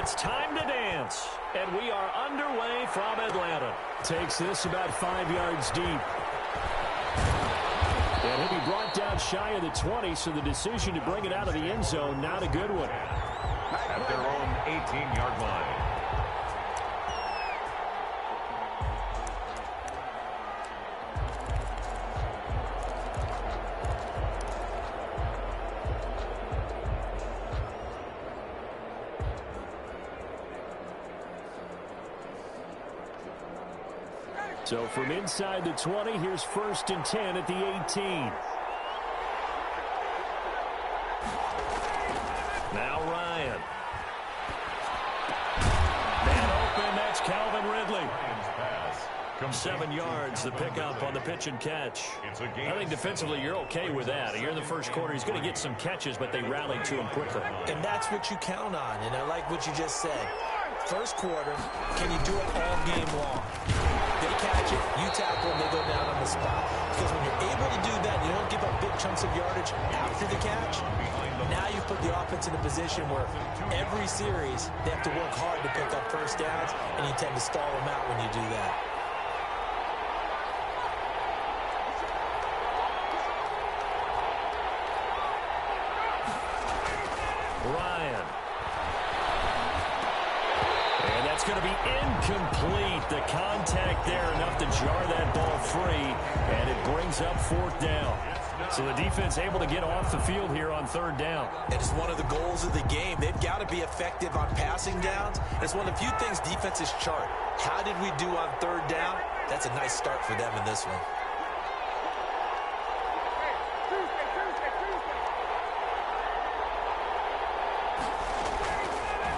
It's time to dance. And we are underway from Atlanta. Takes this about 5 yards deep. And he'll be brought down shy of the 20, so the decision to bring it out of the end zone, not a good one. At their own 18-yard line. So from inside the 20, here's 1st and 10 at the 18. Now Ryan. Man open, that's Calvin Ridley. 7 yards, the pickup on the pitch and catch. I think defensively you're okay with that. Here in the first quarter, he's going to get some catches, but they rallied to him quickly. And that's what you count on, and I like what you just said. First quarter, can you do it all game long? They catch it, you tackle them, they go down on the spot. Because when you're able to do that, you don't give up big chunks of yardage after the catch. Now you put the offense in a position where every series they have to work hard to pick up first downs, and you tend to stall them out when you do that. Ryan. And that's going to be incomplete. The contact there enough to jar that ball free, and it brings up 4th down. So the defense able to get off the field here on 3rd down. It's one of the goals of the game. They've got to be effective on passing downs. It's one of the few things defenses chart. How did we do on 3rd down? That's a nice start for them in this one.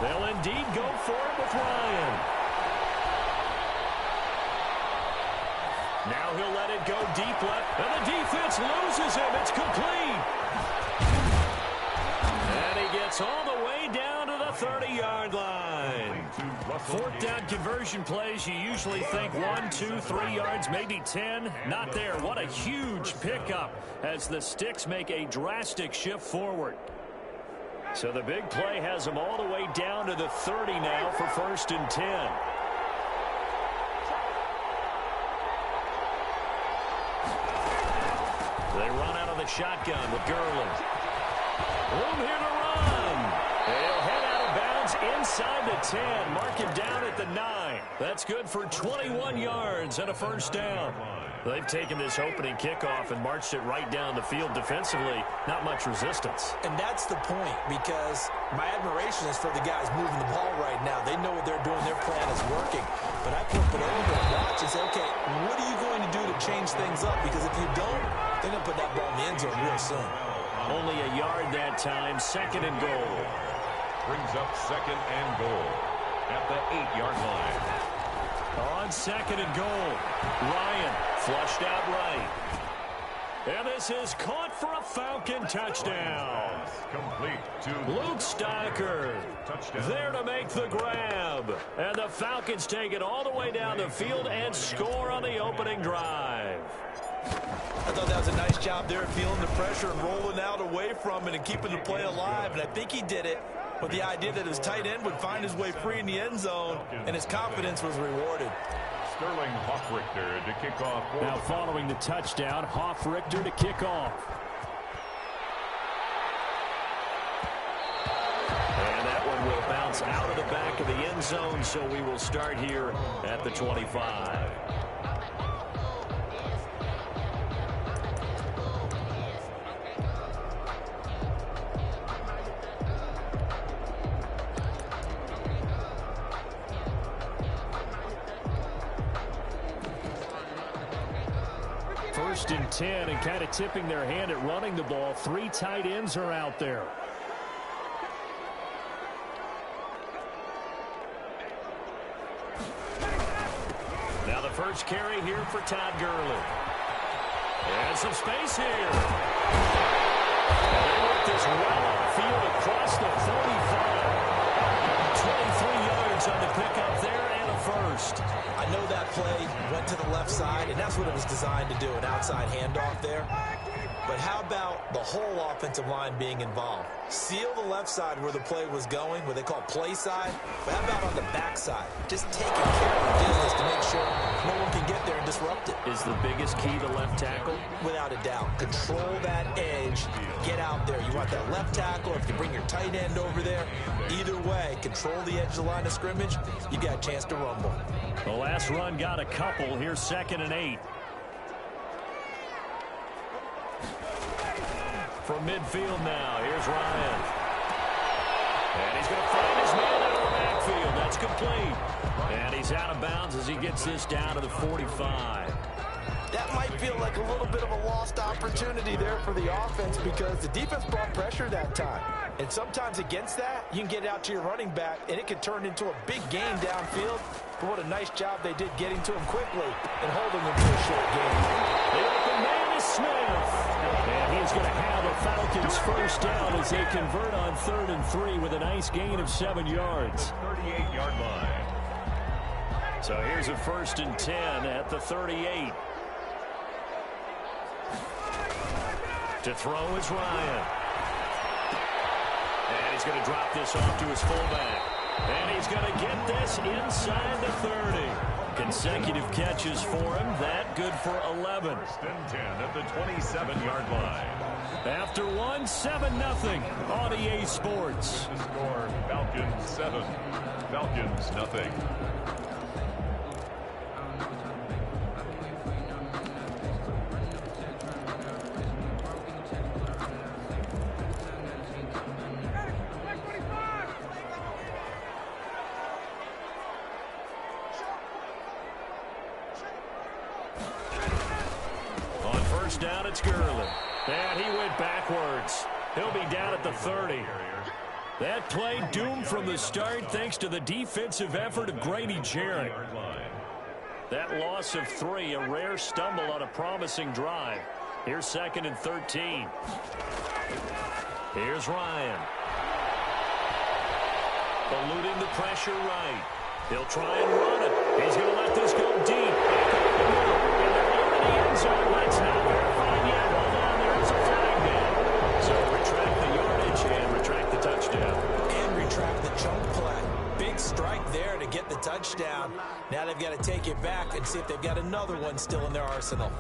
They'll indeed go for it with Ryan. Now he'll let it go deep left, and the defense loses him. It's complete. And he gets all the way down to the 30-yard line. 4th down conversion plays, you usually think 1, 2, 3 yards, maybe 10. Not there. What a huge pickup as the Sticks make a drastic shift forward. So the big play has them all the way down to the 30 now for 1st and 10. They run out of the shotgun with Gurley. Room here to run. They'll head out of bounds inside the 10. Mark him down at the 9. That's good for 21 yards and a 1st down. They've taken this opening kickoff and marched it right down the field defensively. Not much resistance. And that's the point, because my admiration is for the guys moving the ball right now. They know what they're doing. Their plan is working. But I flip it over and watch and say, okay, what are you going to do to change things up? Because if you don't, they're going to put that ball in the end zone real soon. Only a yard that time. 2nd and goal. Brings up 2nd and goal at the 8-yard line. On 2nd and goal, Ryan flushed out right. And this is caught for a Falcon touchdown. Complete to Luke Stocker there to make the grab. And the Falcons take it all the way down the field and score on the opening drive. I thought that was a nice job there, feeling the pressure and rolling out away from it and keeping the play alive. And I think he did it with the idea that his tight end would find his way free in the end zone, and his confidence was rewarded. Sterling Hoffrichter to kick off. Now following the touchdown, Hoffrichter to kick off. And that one will bounce out of the back of the end zone, so we will start here at the 25. First and 10, and kind of tipping their hand at running the ball. 3 tight ends are out there. Now the first carry here for Todd Gurley. And some space here. And they work this well upfield across the 45. 23 yards on the pickup there and a first. I know that play went to the left side, and that's what it was designed to do, an outside handoff there. But how about the whole offensive line being involved? Seal the left side where the play was going, what they call play side. But how about on the back side? Just taking care of the business to make sure no one can get there and disrupt it. Is the biggest key the left tackle? Without a doubt. Control that edge. Get out there. You want that left tackle, or if you bring your tight end over there. Either way, control the edge of the line of scrimmage. You got a chance to rumble. The last run got a couple. Here's 2nd and 8. From midfield now, here's Ryan. And he's going to find his man out of the backfield. That's complete. And he's out of bounds as he gets this down to the 45. That might feel like a little bit of a lost opportunity there for the offense because the defense brought pressure that time. And sometimes against that, you can get out to your running back, and it can turn into a big gain downfield. But what a nice job they did getting to him quickly and holding him to a short game. The open man is Smith. And he's going to have a Falcons first down as they convert on 3rd and 3 with a nice gain of 7 yards. 38-yard line. So here's a 1st and 10 at the 38. To throw is Ryan. And he's going to drop this off to his fullback. And he's going to get this inside the 30. Consecutive catches for him. That good for 11. 1st and 10 at the 27-yard line. After 1, 7-0 on EA Sports. The score, Falcons 7, Falcons nothing. Down, it's Gurley. And he went backwards. He'll be down at the 30. That play doomed from the start thanks to the defensive effort of Grady Jarrett. That loss of 3, a rare stumble on a promising drive. Here's 2nd and 13. Here's Ryan. Eluding the pressure right. He'll try and run it. He's going to let this go deep. And they're in the end zone. Let's not verify yet. Hold on, there is a flag there. So retract the yardage and retract the touchdown. And retract the chunk play. Big strike there to get the touchdown. Now they've got to take it back and see if they've got another one still in their arsenal.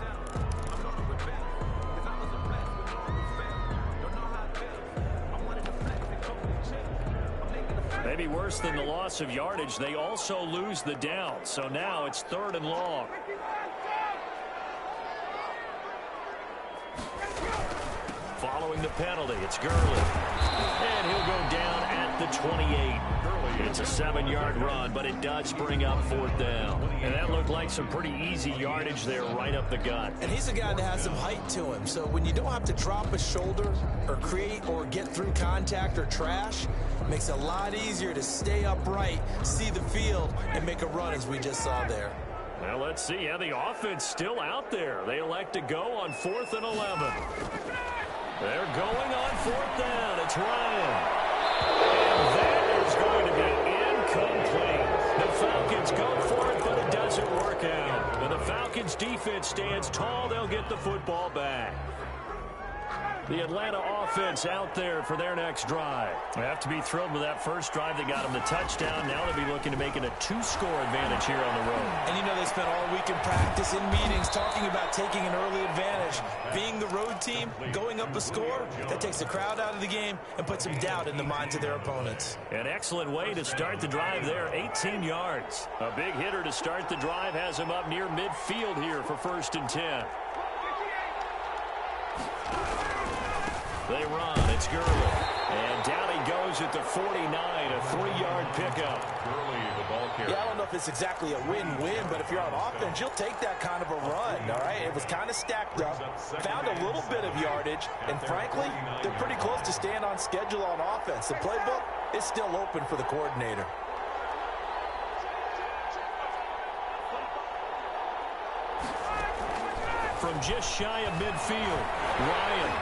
Maybe worse than the loss of yardage, they also lose the down. So now it's 3rd and long. Following the penalty, it's Gurley. And he'll go down at the 28. It's a 7-yard run, but it does bring up 4th down. And that looked like some pretty easy yardage there right up the gut. And he's a guy that has some height to him. So when you don't have to drop a shoulder or create or get through contact or trash, it makes it a lot easier to stay upright, see the field, and make a run as we just saw there. Well, let's see. Yeah, the offense still out there. They elect to go on 4th and 11. They're going on 4th down. It's Ryan. And that is going to be incomplete. The Falcons go for it, but it doesn't work out. And the Falcons defense stands tall. They'll get the football back. The Atlanta offense out there for their next drive. They have to be thrilled with that first drive that got them the touchdown. Now they'll be looking to make it a 2-score advantage here on the road. And you know they spent all week in practice, in meetings, talking about taking an early advantage. Being the road team, going up a score, that takes the crowd out of the game and puts some doubt in the minds of their opponents. An excellent way to start the drive there, 18 yards. A big hitter to start the drive has him up near midfield here for 1st and 10. They run. It's Gurley. And down he goes at the 49, a 3-yard pickup. Gurley, the ball carrier. Yeah, I don't know if it's exactly a win-win, but if you're on offense, you'll take that kind of a run, all right? It was kind of stacked up, found a little bit of yardage, and frankly, they're pretty close to staying on schedule on offense. The playbook is still open for the coordinator. From just shy of midfield, Ryan.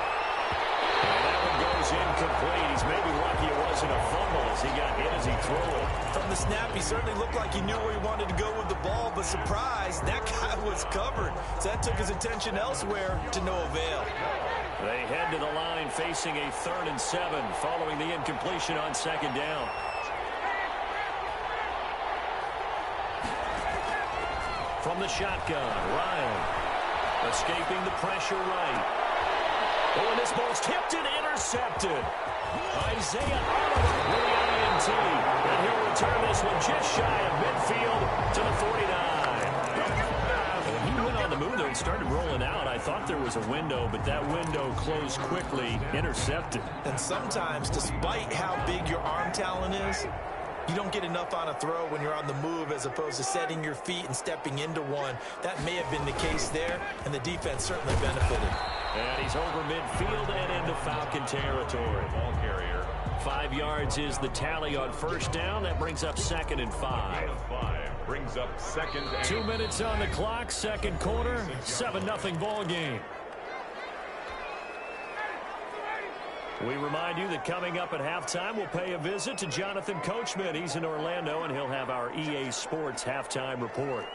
And that one goes incomplete. He's maybe lucky it wasn't a fumble as he got hit as he threw it. From the snap, he certainly looked like he knew where he wanted to go with the ball, but surprise, that guy was covered. So that took his attention elsewhere to no avail. They head to the line facing a 3rd and 7 following the incompletion on 2nd down. From the shotgun, Ryan escaping the pressure right. Oh, and this ball's tipped and intercepted. Isaiah Oliver with the INT. And he'll return this one just shy of midfield to the 49. And he went on the move there and started rolling out. I thought there was a window, but that window closed quickly, intercepted. And sometimes, despite how big your arm talent is, you don't get enough on a throw when you're on the move as opposed to setting your feet and stepping into one. That may have been the case there, and the defense certainly benefited. And he's over midfield and into Falcon territory. Ball carrier. 5 yards is the tally on 1st down. That brings up 2nd and 5. Brings up 2nd and 2 minutes on the clock, 2nd quarter, 7-0 ball game. We remind you that coming up at halftime, we'll pay a visit to Jonathan Coachman. He's in Orlando, and he'll have our EA Sports halftime report.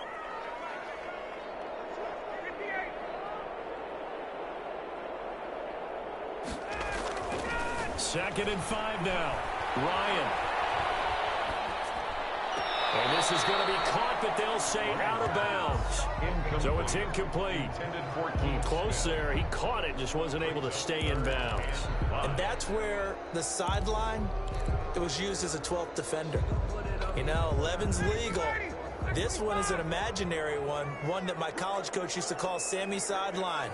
Second and 5 now. Ryan. And this is going to be caught, but they'll say out of bounds. So it's incomplete. Close there. He caught it, just wasn't able to stay in bounds. And that's where the sideline, it was used as a 12th defender. You know, 11's legal. This one is an imaginary one that my college coach used to call Sammy Sideline.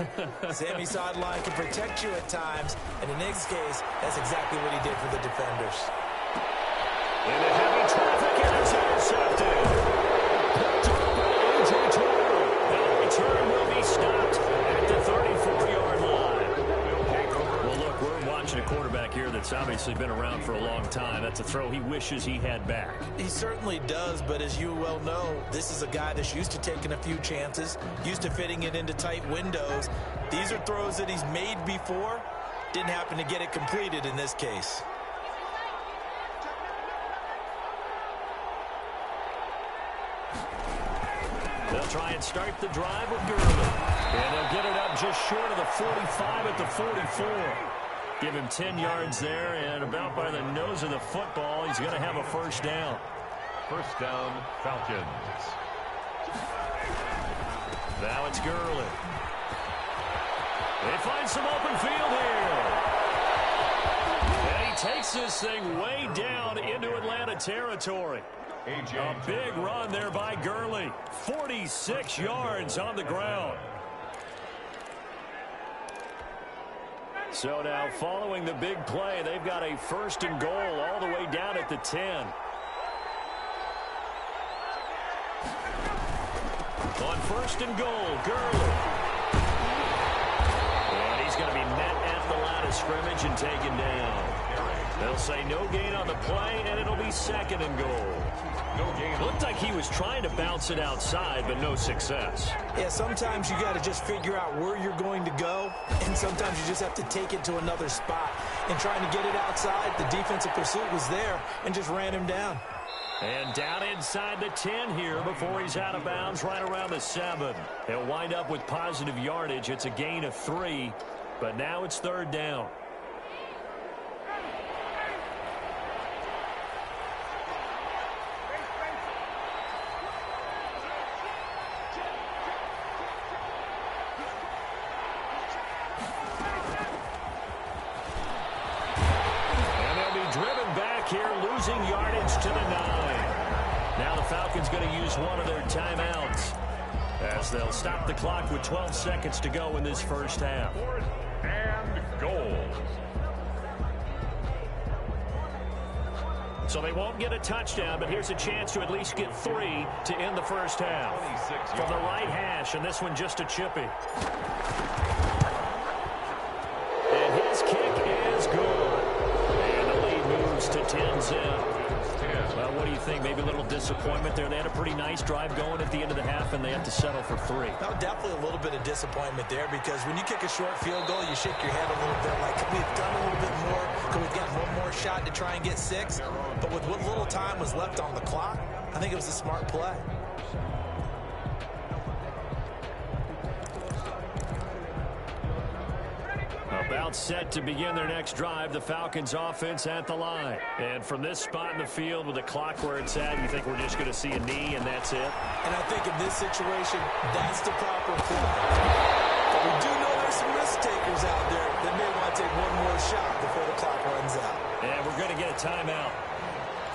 Sammy Sideline can protect you at times, and in this case, that's exactly what he did for the defenders. Into heavy traffic, and it's intercepted. Picked up by A.J. Terrell. The return will be stopped at the 34-yard line. Well, look, we're watching a quarterback here that's obviously been around for a long time. That's a throw he wishes he had back. He certainly does, but as you well know, this is a guy that's used to taking a few chances, used to fitting it into tight windows. These are throws that he's made before. Didn't happen to get it completed in this case. They'll try and start the drive with Gurley. And they'll get it up just short of the 45 at the 44. Give him 10 yards there, and about by the nose of the football, he's going to have a 1st down. 1st down, Falcons. Now it's Gurley. They find some open field here. And he takes this thing way down into Atlanta territory. A big run there by Gurley. 46 yards on the ground. So now following the big play, they've got a 1st and goal all the way down at the 10. On 1st and goal, Gurley. And he's going to be met at the line of scrimmage and taken down. They'll say no gain on the play, and it'll be 2nd and goal. Looked like he was trying to bounce it outside, but no success. Yeah, sometimes you got to just figure out where you're going to go, and sometimes you just have to take it to another spot. And trying to get it outside, the defensive pursuit was there and just ran him down. And down inside the 10 here before he's out of bounds right around the 7. He'll wind up with positive yardage. It's a gain of 3, but now it's 3rd down. Yardage to the 9. Now the Falcons going to use one of their timeouts as they'll stop the clock with 12 seconds to go in this 1st half. 4th and goal. So they won't get a touchdown, but here's a chance to at least get 3 to end the 1st half. From the right hash, and this one just a chippy. And his kick is good. And the lead moves to 10-0. Well, what do you think? Maybe a little disappointment there. They had a pretty nice drive going at the end of the half, and they have to settle for 3. No, definitely a little bit of disappointment there, because when you kick a short field goal, you shake your head a little bit like, could we have done a little bit more? Could we have gotten one more shot to try and get 6? But with what little time was left on the clock, I think it was a smart play. About set to begin their next drive, the Falcons offense at the line. And from this spot in the field with the clock where it's at, you think we're just going to see a knee and that's it? And I think in this situation, that's the proper play. But we do know there's some risk takers out there that may want to take one more shot before the clock runs out. And we're going to get a timeout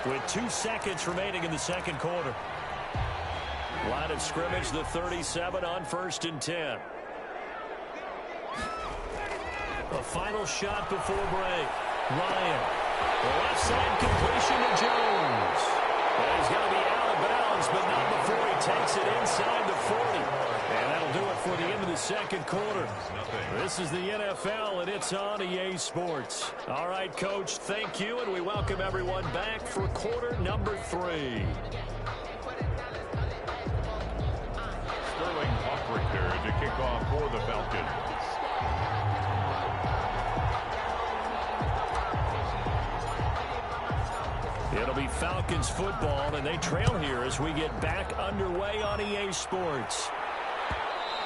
with 2 seconds remaining in the second quarter. Line of scrimmage, the 37 on 1st and 10. A final shot before break. Ryan. The left side completion to Jones. And he's going to be out of bounds, but not before he takes it inside the 40. And that'll do it for the end of the second quarter. This is the NFL, and it's on EA Sports. All right, Coach, thank you, and we welcome everyone back for quarter number 3. Sterling Hoffrichter there to kick off for the Falcons. It'll be Falcons football, and they trail here as we get back underway on EA Sports.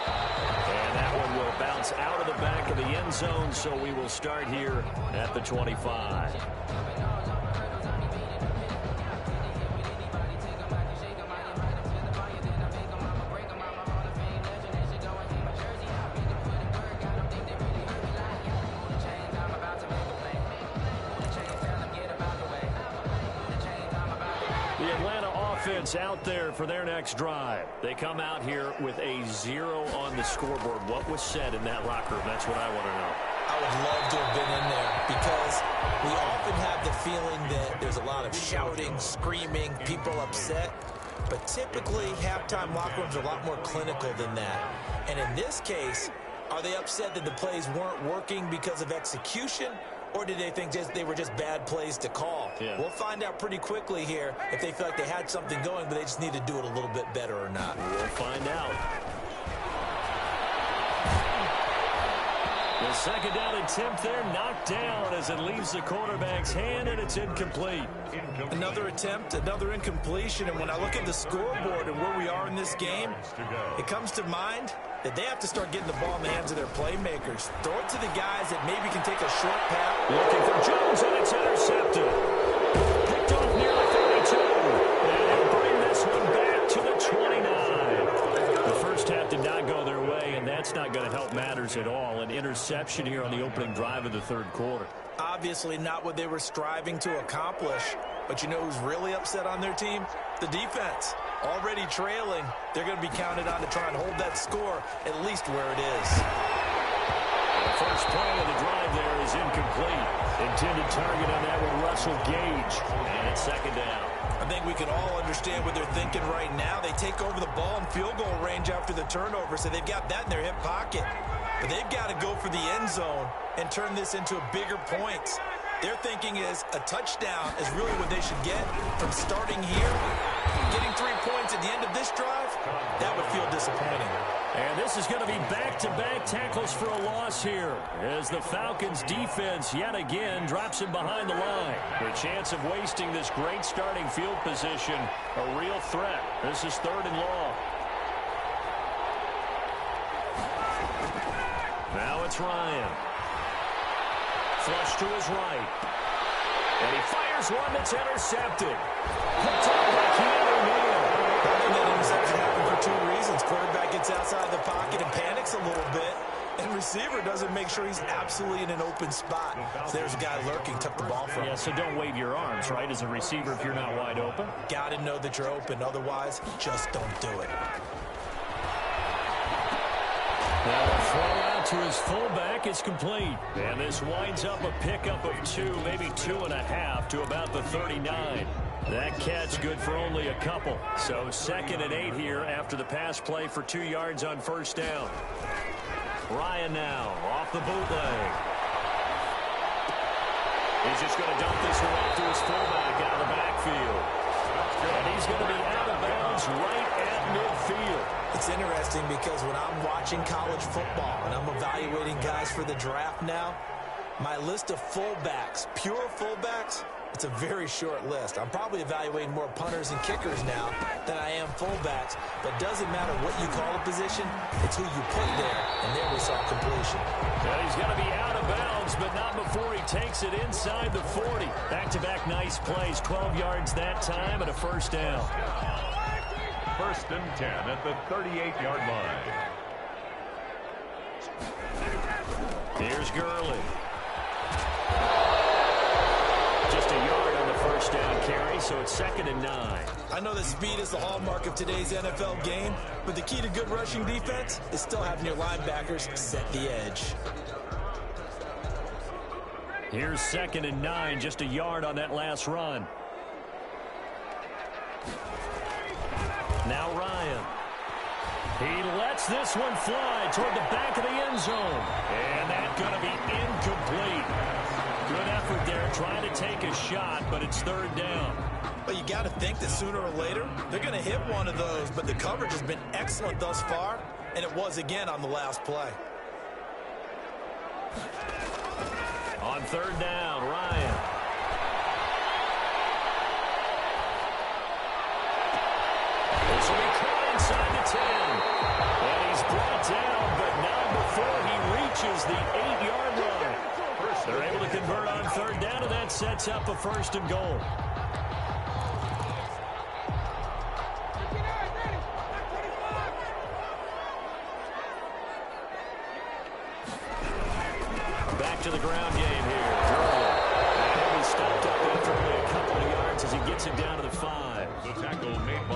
And that one will bounce out of the back of the end zone, so we will start here at the 25. Out there for their next drive. They come out here with a 0 on the scoreboard. What was said in that locker room? That's what I want to know. I would love to have been in there because we often have the feeling that there's a lot of shouting, screaming, people upset. But typically, halftime locker rooms are a lot more clinical than that. And in this case, are they upset that the plays weren't working because of execution? Or did they think they were just bad plays to call? Yeah. We'll find out pretty quickly here if they feel like they had something going, but they just need to do it a little bit better or not. We'll find out. The second down attempt there knocked down as it leaves the quarterback's hand, and it's incomplete. Another attempt, another incompletion, and when I look at the scoreboard and where we are in this game, it comes to mind that they have to start getting the ball in the hands of their playmakers. Throw it to the guys that maybe can take a short pass. Looking for Jones, and it's intercepted. Picked off near the 32. And he'll bring this one back to the 29. The first half did not go their way, and that's not going to help matters at all. An interception here on the opening drive of the third quarter. Obviously not what they were striving to accomplish. But you know who's really upset on their team? The defense. Already trailing, they're going to be counted on to try and hold that score at least where it is. The first play of the drive there is incomplete. Intended target on that one, Russell Gage. And it's second down. I think we can all understand what they're thinking right now. They take over the ball in field goal range after the turnover, so they've got that in their hip pocket. But they've got to go for the end zone and turn this into bigger points. Their thinking is a touchdown is really what they should get from starting here. Getting 3 points at the end of this drive, that would feel disappointing. And this is going to be back-to-back tackles for a loss here as the Falcons defense yet again drops him behind the line. The chance of wasting this great starting field position, a real threat. This is 3rd and long. Now it's Ryan. Flush to his right. And he fires one that's intercepted. Picked up by Keanu Neal. I think that interception happened for 2 reasons. Quarterback gets outside the pocket and panics a little bit. And receiver doesn't make sure he's absolutely in an open spot. So there's a guy lurking, took the ball from him. Yeah, so don't wave your arms, right, as a receiver if you're not wide open. Got to know that you're open. Otherwise, just don't do it. Now the throw out to his fullback is complete. And this winds up a pickup of 2, maybe 2.5 to about the 39. That catch good for only a couple. So 2nd and 8 here after the pass play for 2 yards on first down. Ryan now off the bootleg. He's just going to dump this one off to his fullback out of the backfield. And he's going to be out of bounds right at midfield. It's interesting because when I'm watching college football and I'm evaluating guys for the draft now, my list of fullbacks, pure fullbacks, It's a very short list. I'm probably evaluating more punters and kickers now than I am fullbacks, but it doesn't matter what you call a position, it's who you put there, and there we saw completion. Well, he's going to be out of bounds, but not before he takes it inside the 40. Back-to-back nice plays, 12 yards that time and a first down. First and 10 at the 38-yard line. Here's Gurley. Just a yard on the first down carry, so it's 2nd and 9. I know that speed is the hallmark of today's NFL game, but the key to good rushing defense is still having your linebackers set the edge. Here's 2nd and 9, just a yard on that last run. Now Ryan. He lets this one fly toward the back of the end zone. And that's going to be incomplete. Good effort there trying to take a shot, but it's 3rd down. But you got to think that sooner or later, they're going to hit one of those. But the coverage has been excellent thus far, and it was again on the last play. On 3rd down, Ryan. This will be caught inside the 10. And he's brought down, but not before he reaches the 8-yard line. They're able to convert on 3rd down, and that sets up a 1st and goal. Back to the ground game here. Gurley. He'll be stopped up after only a couple of yards as he gets it down to the 5.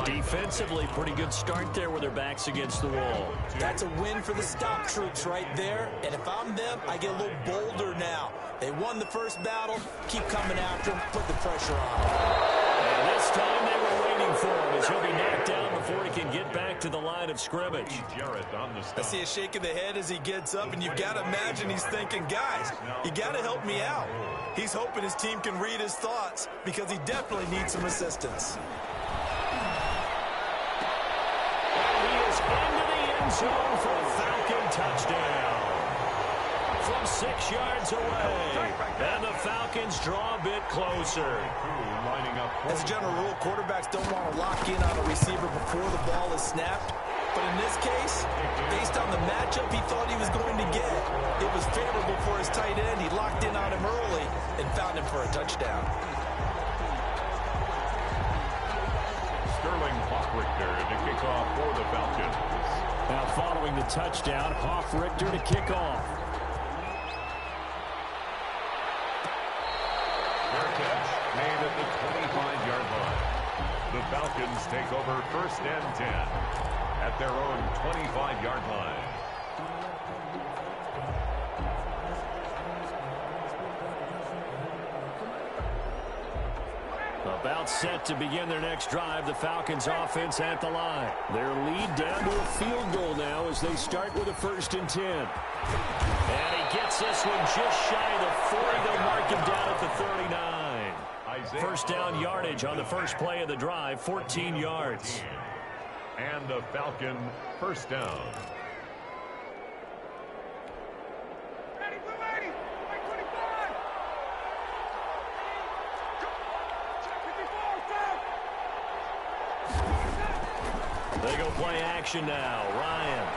Defensively, pretty good start there with their backs against the wall. That's a win for the stop troops right there. And if I'm them, I get a little bolder now. They won the first battle. Keep coming after them. Put the pressure on them. And this time they were waiting for him as he'll be knocked down before he can get back to the line of scrimmage. I see a shake of the head as he gets up, and you've got to imagine he's thinking, guys, you got to help me out. He's hoping his team can read his thoughts because he definitely needs some assistance. He is into the end zone for a Falcon touchdown. From 6 yards away. And the Falcons draw a bit closer. As a general rule, quarterbacks don't want to lock in on a receiver before the ball is snapped. But in this case, based on the matchup he thought he was going to get, it was favorable for his tight end. He locked in on him early and found him for a touchdown. Sterling Hoffrichter to kick off for the Falcons. Now following the touchdown, Hoffrichter to kick off. Their catch made at the 25-yard line. The Falcons take over 1st and 10 at their own 25-yard line. About set to begin their next drive, the Falcons offense at the line. Their lead down to a field goal now as they start with a 1st and 10. And he gets this one just shy of the 40. They'll mark him down at the 39. First down yardage on the first play of the drive, 14 yards. And the Falcon first down. They go play action now. Ryan.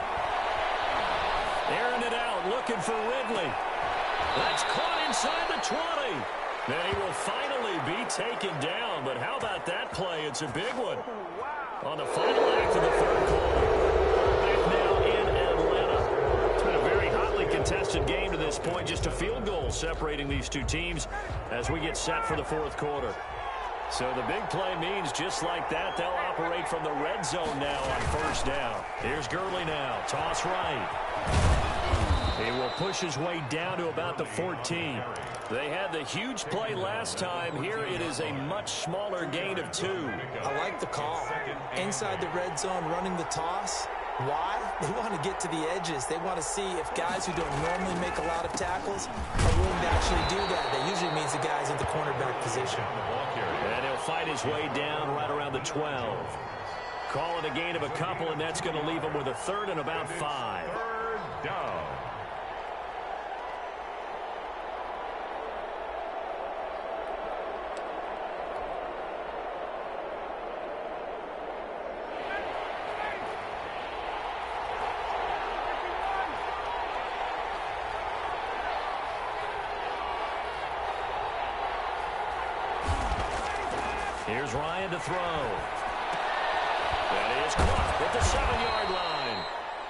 Airing it out, looking for Ridley. That's caught inside the 20. Then he will finally be taken down. But how about that play? It's a big one. On the final act of the 3rd quarter. Back now in Atlanta. It's been a very hotly contested game to this point. Just a field goal separating these two teams as we get set for the 4th quarter. So the big play means just like that, they'll operate from the red zone now on 1st down. Here's Gurley now. Toss right. He will push his way down to about the 14. They had the huge play last time. Here it is a much smaller gain of 2. I like the call. Inside the red zone, running the toss. Why? They want to get to the edges. They want to see if guys who don't normally make a lot of tackles are willing to actually do that. That usually means the guys in the cornerback position. And he'll fight his way down right around the 12. Call it a gain of a couple, and that's going to leave him with a 3rd and about 5. 3rd down. Here's Ryan to throw. That is caught at the 7-yard line.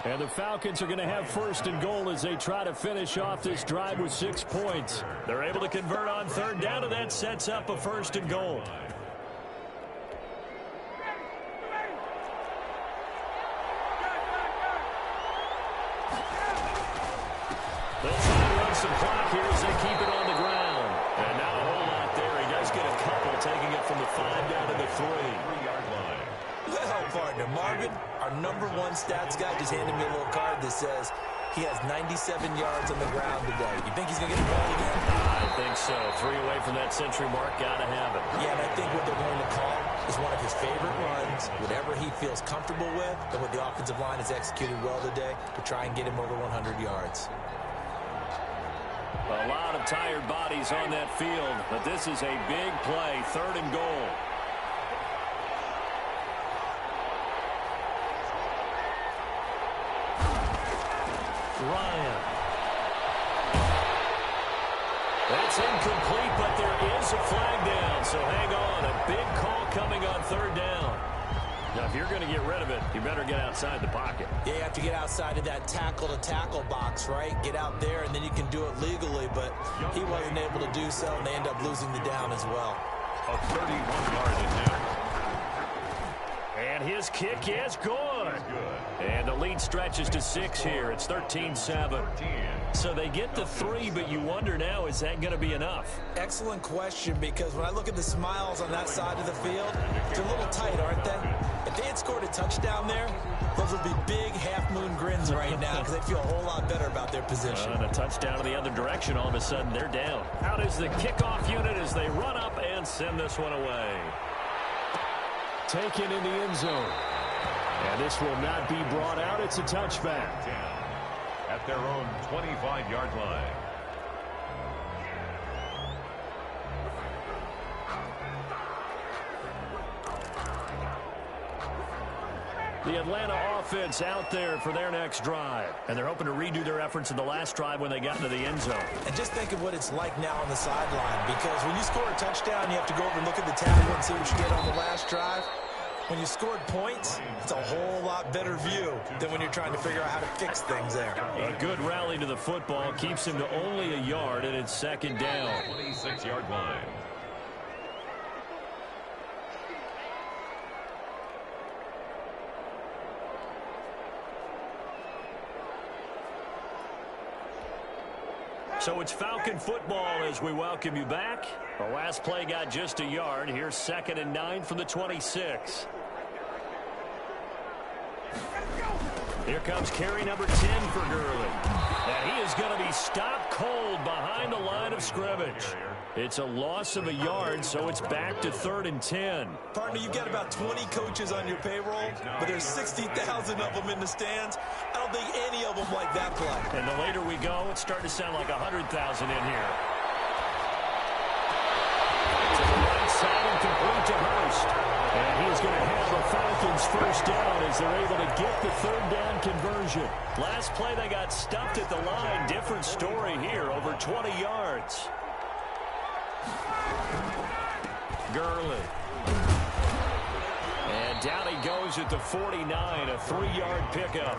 And the Falcons are going to have first and goal as they try to finish off this drive with 6 points. They're able to convert on third down, and that sets up a first and goal. They'll try to run some clock here as they keep it on the ground. And not a whole lot there. He does get a couple, taking it from the 5 down to the 3-yard line. Well, partner, Marvin, our #1 stats guy, just handed me a little card that says he has 97 yards on the ground today. You think he's going to get the ball again? I think so. 3 away from that century mark. Got to have it. Yeah, and I think what they're going to call is one of his favorite runs, whatever he feels comfortable with, and what the offensive line has executed well today to try and get him over 100 yards. A lot of tired bodies on that field, but this is a big play, 3rd and goal. Ryan. That's incomplete, but there is a flag down, so hang on. A big call coming on 3rd down. Now, if you're going to get rid of it, you better get outside the pocket. Yeah, you have to get outside of that tackle-to-tackle box, right? Get out there, and then you can do it legally, but he wasn't able to do so, and they end up losing the down as well. A 31-yard attempt. And his kick is good. And the lead stretches to 6 here. It's 13-7. So they get the 3, but you wonder now, is that going to be enough? Excellent question, because when I look at the smiles on that side of the field, they're a little tight, aren't they? If they had scored a touchdown there, those would be big half-moon grins right now because they feel a whole lot better about their position. And a touchdown in the other direction, all of a sudden they're down. Out is the kickoff unit as they run up and send this one away. Taken in the end zone. And this will not be brought out. It's a touchback. At their own 25-yard line. The Atlanta offense out there for their next drive. And they're hoping to redo their efforts in the last drive when they got into the end zone. And just think of what it's like now on the sideline, because when you score a touchdown, you have to go over and look at the tablet and see what you did on the last drive. When you scored points, it's a whole lot better view than when you're trying to figure out how to fix things there. A good rally to the football keeps him to only a yard, and it's 2nd down. 26-yard line. So it's Falcon football as we welcome you back. The last play got just a yard. Here's 2nd and 9 from the 26. Here comes carry number 10 for Gurley. And he is going to be stopped cold behind the line of scrimmage. It's a loss of a yard, so it's back to 3rd and 10. Partner, you've got about 20 coaches on your payroll, but there's 60,000 of them in the stands. I don't think any of them like that play. And the later we go, it's starting to sound like 100,000 in here. To the right side and complete to Hurst. And he's going to have the Falcons first down as they're able to get the 3rd down conversion. Last play they got stuffed at the line. Different story here, over 20 yards. Gurley. And down he goes at the 49, a 3-yard pickup.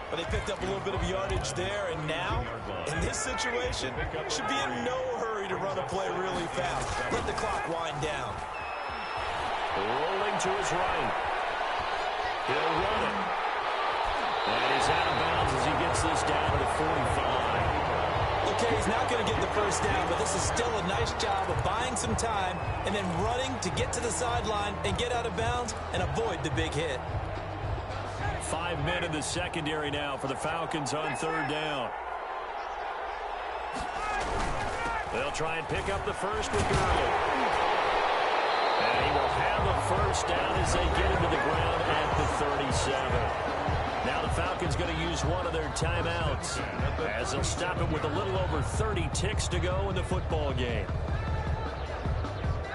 But they picked up a little bit of yardage there, and now, in this situation, should be in no hurry to run a play really fast. Let the clock wind down. Rolling to his right. He'll run it. And he's out of bounds as he gets this down to the 45. Okay, he's not going to get the first down, but this is still a nice job of buying some time and then running to get to the sideline and get out of bounds and avoid the big hit. 5 men in the secondary now for the Falcons on 3rd down. They'll try and pick up the first with Gurley. And he will have a first down as they get him to the ground at the 37. Now the Falcons going to use one of their timeouts as they'll stop it with a little over 30 ticks to go in the football game.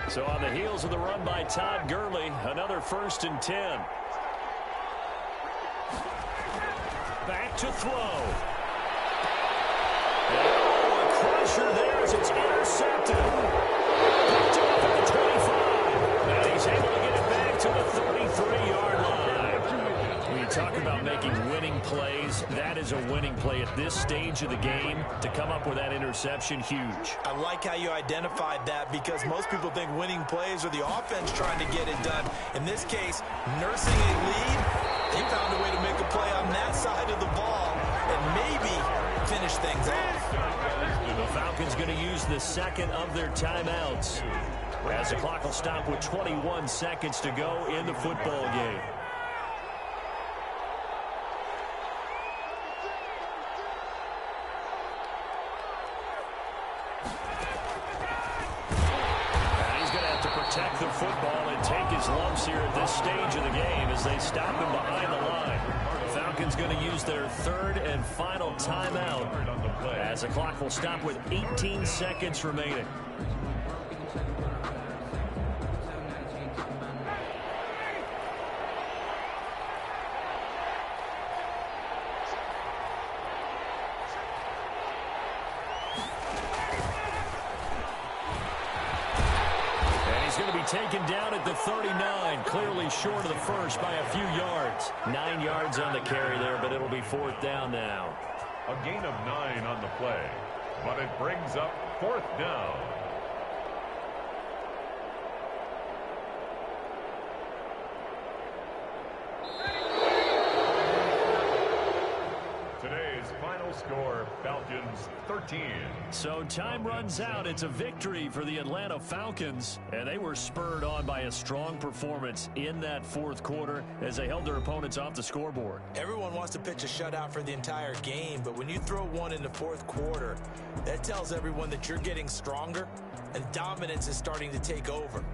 So on the heels of the run by Todd Gurley, another 1st and 10. Back to throw. Oh, a crusher there as it's intercepted. Picked off at the 25. And he's talk about making winning plays. That is a winning play at this stage of the game. To come up with that interception, huge. I like how you identified that, because most people think winning plays are the offense trying to get it done. In this case, nursing a lead, they found a way to make a play on that side of the ball and maybe finish things off. The Falcons going to use the second of their timeouts, as the clock will stop with 21 seconds to go in the football game. And he's going to have to protect the football and take his lumps here at this stage of the game as they stop him behind the line. The Falcons going to use their third and final timeout, as the clock will stop with 18 seconds remaining. Taken down at the 39, clearly short of the first by a few yards. 9 yards on the carry there, but it'll be fourth down now. A gain of 9 on the play, but it brings up fourth down. Today's final score, Falcons 13. So time runs out. It's a victory for the Atlanta Falcons, and they were spurred on by a strong performance in that fourth quarter as they held their opponents off the scoreboard. Everyone wants to pitch a shutout for the entire game, but when you throw one in the fourth quarter, that tells everyone that you're getting stronger and dominance is starting to take over.